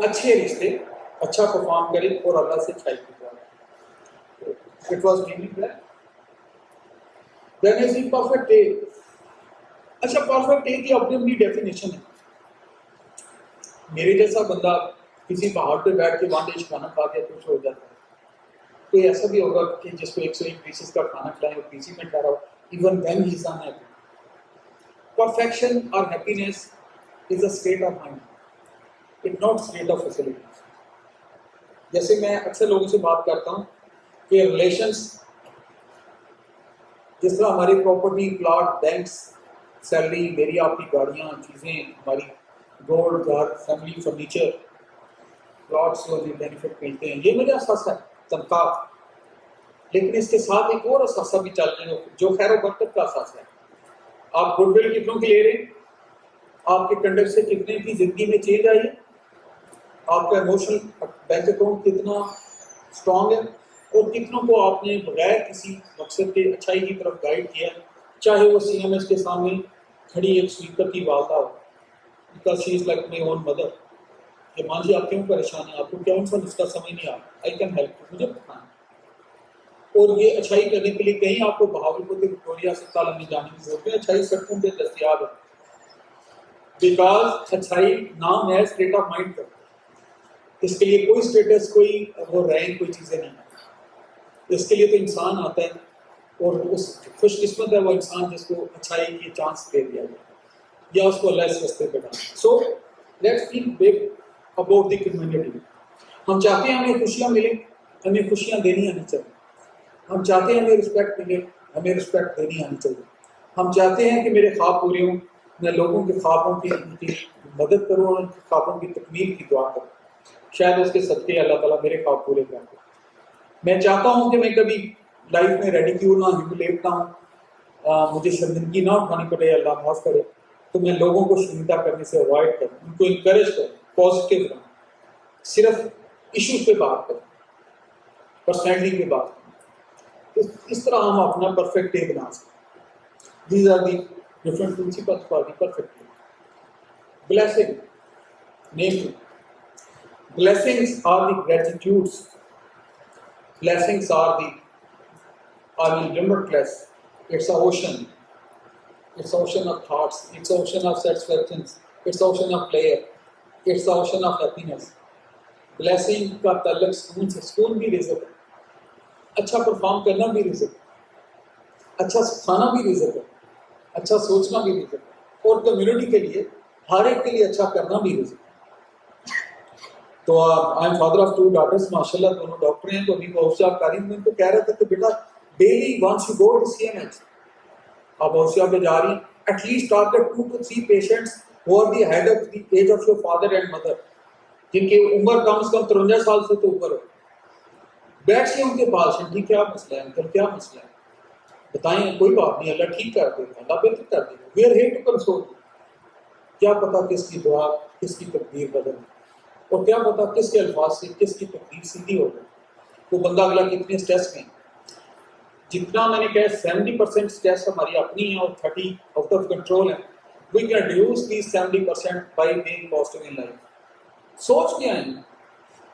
اچھے رشتے اچھا پرفارم کرے اور اللہ سے اچھائی کی جائے. It was meaning that. Then is the perfect day. اچھا پرفیکٹ ڈے کی اپنی اپنی ڈیفینیشن ہے. میرے جیسا بندہ کسی پہاڑ پہ بیٹھ کے وہاں ڈش کھانا کھا کے خوش ہو جاتا ہے. کوئی ایسا بھی ہوگا کہ جس کو 101 پیسز کا کھانا کھلائیں اور پیسی میں ٹھہرا ہو, even then he is unhappy. Perfection اور happiness is a state of mind, it not state of facilities. جیسے میں اکثر لوگوں سے بات کرتا ہوں کہ ریلیشنس جس طرح ہماری پراپرٹی, پلاٹ, بینکس, سیلری, میری آپ کی گاڑیاں, چیزیں, ہماری گولڈ, گھر, فیملی, فرنیچر, پلاٹس جو بینیفٹ ملتے ہیں, یہ میرا اثاثہ ہے, تنخواہ. لیکن اس کے ساتھ ایک اور اثاثہ بھی چل رہے ہیں جو خیر و برکت کا اثاثہ ہے. آپ گڈ ول کتنوں کی لے رہے ہیں, آپ کے کنڈکٹ سے کتنے کی زندگی میں چینج آئی ہے, آپ کا ایموشنل بینک اکاؤنٹ کتنا اسٹرانگ ہے, اور کتنوں کو آپ نے بغیر کسی مقصد کے اچھائی کی طرف گائیڈ کیا, چاہے وہ سی ایم ایس کے سامنے کھڑی ایک سپیکر کی والدہ ہو, because she is like my own mother, کہ مان جی آپ کیوں پریشان ہیں, آپ کو کون سا نسخہ سمجھ نہیں آ رہا, آئی کین ہیلپ, مجھے بتانا. اور یہ اچھائی کرنے کے لیے کہیں آپ کو بہاولپور کے وکٹوریہ اسپتال میں جانے کی ضرورت ہے, اچھائی سڑکوں پہ دستیاب ہے. بیکاز اچھائی نام ہے اسٹیٹ آف مائنڈ کا, اس کے لیے کوئی اسٹیٹس, کوئی وہ رینک, کوئی چیزیں نہیں. اس کے لیے تو انسان آتا ہے, اور اس خوش قسمت ہے وہ انسان جس کو اچھائی کی چانس دے دیا جائے یا اس کو اللہ اس رستے پہ ڈالے. So let's think big about the community. ہم چاہتے ہیں ہمیں خوشیاں ملیں, ہمیں خوشیاں دینی آنی چاہیے. ہم چاہتے ہیں ہمیں رسپیکٹ ملے, ہمیں رسپیکٹ دینی آنی چاہیے. ہم چاہتے ہیں کہ میرے خواب پورے ہوں, میں لوگوں کے خوابوں کی مدد کروں اور ان کے خوابوں کی تکمیل کی دعا کروں. شاید اس کے صدقے اللہ تعالیٰ میرے خواب پورے کر دے. میں چاہتا ہوں کہ میں کبھی لائف میں ریڈیکیول نہ ہیوملیٹ نہ ہوں, مجھے شرمندگی نہ اٹھانی پڑے, اللہ معاف کرے. تو میں لوگوں کو شرمندہ کرنے سے اوائڈ کروں, ان کو انکریج کروں, پازیٹیو رہوں, صرف ایشوز پہ بات کروں, پرسنالٹی پہ بات کروں. اس طرح ہم اپنا پرفیکٹ ڈے بنا سکتے. These are the different principles for the perfect day. Blessing, name blessings are the gratitudes. Blessings are the limitless. It's an ocean. It's an ocean of thoughts. It's an ocean of satisfactions. It's an ocean of pleasure. It's an ocean of happiness. Blessing کا تعلق سکون سے, سکون بھی رزق ہے, اچھا perform کرنا بھی رزق ہے, اچھا کھانا بھی رزق ہے, اچھا سوچنا بھی رزق ہے, اور کمیونٹی کے لیے ہر ایک کے لیے اچھا کرنا بھی رزق ہے. تو I am father of 2 daughters, ماشاء اللہ دونوں ڈاکٹر ہیں. تو ابھی بہوشیہ کاری میں ان کو کہہ رہا تھا کہ بیٹا daily once you go to C M H, آپ بہوشیہ پہ جا رہی ہیں, at least target 2 to 3 patients who are the head of the age of your father and mother, جن کی عمر کم از کم 53 سال سے تو اوپر ہو. بیٹھ کے ان کے پاس ہیں, ٹھیک کیا مسئلہ ہے انکل, کیا مسئلہ ہے بتائیں, کوئی بات نہیں, اللہ ٹھیک کر دے گا, اللہ بہتر کر دے گا. We are here to console. کیا پتا کس کی دعا کس کی تقدیر بدل, اور کیا پتا کس کے الفاظ سے کس کی تقدیر سیدھی ہو گئی. وہ بندہ اگلا کتنے اسٹریس میں. جتنا میں نے کہا 70% اسٹریس ہماری اپنی ہے اور 30 آؤٹ آف کنٹرول ہے. We can reduce the 70% by being positive in life. سوچ کیا ہے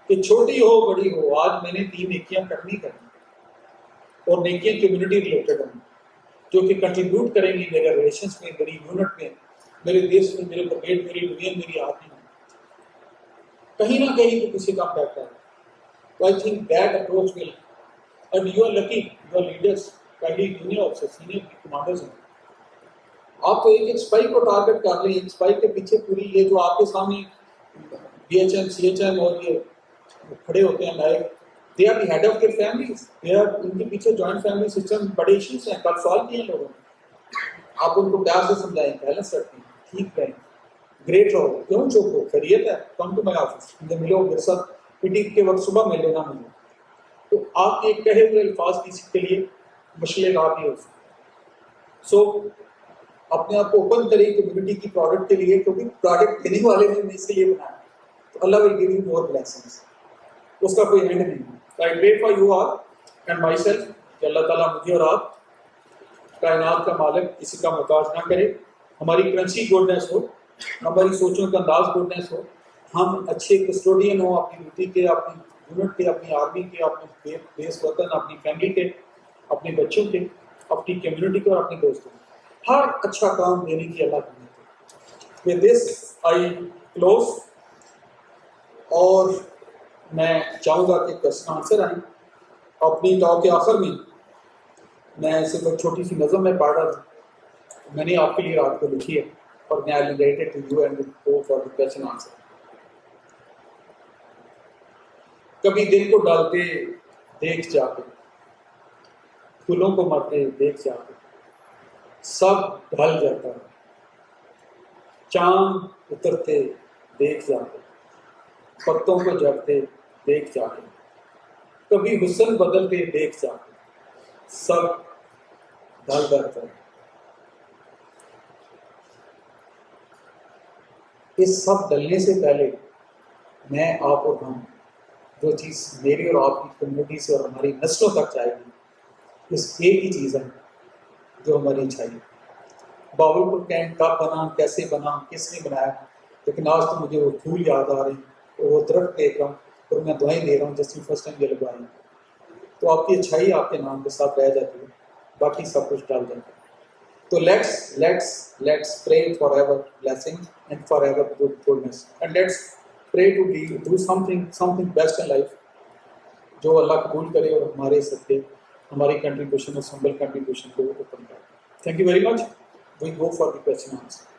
کہ چھوٹی ہو بڑی ہو, آج میں نے 3 نیکیاں کرنی, اور نیکیاں کمیونٹی ریلیٹڈ ہیں جو کہ کنٹریبیوٹ کریں گی میرے ریلیشنس میں, میری یونٹ میں, میرے دیش میں, میرے برگیڈ, میری یونین, میری آرمی میں. کہیں نہ کہیں تو کسی کا کرتا ہے. تو I think that approach will, and you are lucky, you are leaders, پہلی جونیئر آفیسر, سینئر کمانڈرز ہیں. آپ تو ایک اسپائی کو ٹارگیٹ کر لیں, ایک اسپائی کے پیچھے پوری یہ جو آپ کے سامنے B H M, C H M اور یہ کھڑے ہوتے ہیں life, they are the head of their families, they are, ان کے پیچھے جوائنٹ فیملی سسٹم بڑے ایشوز ہیں, کل سوال کیے ہیں لوگوں نے. آپ ان کو پیار سے سمجھائیں, بیلنس رکھیں, ٹھیک کریں, گریٹ رہو, کیوں چوک ہو, خیریت ہے, کم ٹو مائی آفس, مجھے ملو میرے ساتھ میٹنگ کے وقت صبح مل لینا مجھے. تو آپ کے کہے ہوئے الفاظ کسی کے لیے مشکل راہ بھی ہو سکتے. سو اپنے آپ کو اوپن کریں کمیونٹی کی پروڈکٹ کے لیے, کیونکہ پروڈکٹ دینے والے نے اس کے لیے بنایا, تو Allah will give you more blessings, اس کا کوئی اینڈ نہیں. I pray for you all and myself کہ اللہ تعالیٰ مجھے اور آپ کائنات کا مالک کسی کا محتاج نہ کرے, ہماری کرنسی گڈنس ہو, ہماری سوچوں کا انداز گڈنس ہو, ہم اچھے کسٹوڈین ہوں اپنی ڈیوٹی کے، اپنی یونٹ کے، اپنی آرمی کے، اپنے بیس وطن، اپنی فیملی کے، اپنے بچوں کے، اپنی کمیونٹی کے اور اپنے دوستوں کے، ہر اچھا کام دینے کی اللہ کی نعمت ہے۔ ود دس آئی کلوز، اور میں چاہوں گا کہ کوشچن آنسر آئیں۔ اپنی ٹاک کے آخر میں میں صرف ایک چھوٹی سی نظم میں پڑھ رہا تھا، میں نے آپ کے لیے رات کو لکھی ہے، اور میں I related to you and go for the question answer. کبھی دل کو ڈالتے دیکھ جا کے، پھولوں کو مرتے دیکھ جا کے، سب ڈھل جاتا ہے، چاند اترتے دیکھ جا کے، پتوں کو جھڑتے دیکھ جا کے، کبھی حسن بدلتے دیکھ جا کے، سب ڈھل جاتا ہے۔ اس سب ڈلنے سے پہلے میں، آپ اور ہم، جو چیز میری اور آپ کی کمیونٹی سے اور ہماری نسلوں تک جائے گی، اس ایک ہی چیز ہے جو ہماری اچھائی ہے۔ باول پور کینٹ کب بنا، کیسے بنا، کس نے بنایا، لیکن آج تو مجھے وہ پھول یاد آ رہے ہیں، وہ درخت دیکھ رہا ہوں، اور میں دعائیں دے رہا ہوں جس میں فرسٹ ٹائم یہ لگوائی ہیں۔ تو آپ کی اچھائی آپ کے نام کے ساتھ رہ جاتی ہے، باقی سب کچھ ڈال جاتا ہے۔ تو let's pray forever blessing and forever goodness, and let's pray to do something best in life جو اللہ قبول کرے اور ہمارے صدقے ہماری کنٹریبیوشن اور سمبل کنٹریبیوشن کو اوپن کرے۔ Thank you very much, we go for the question answer.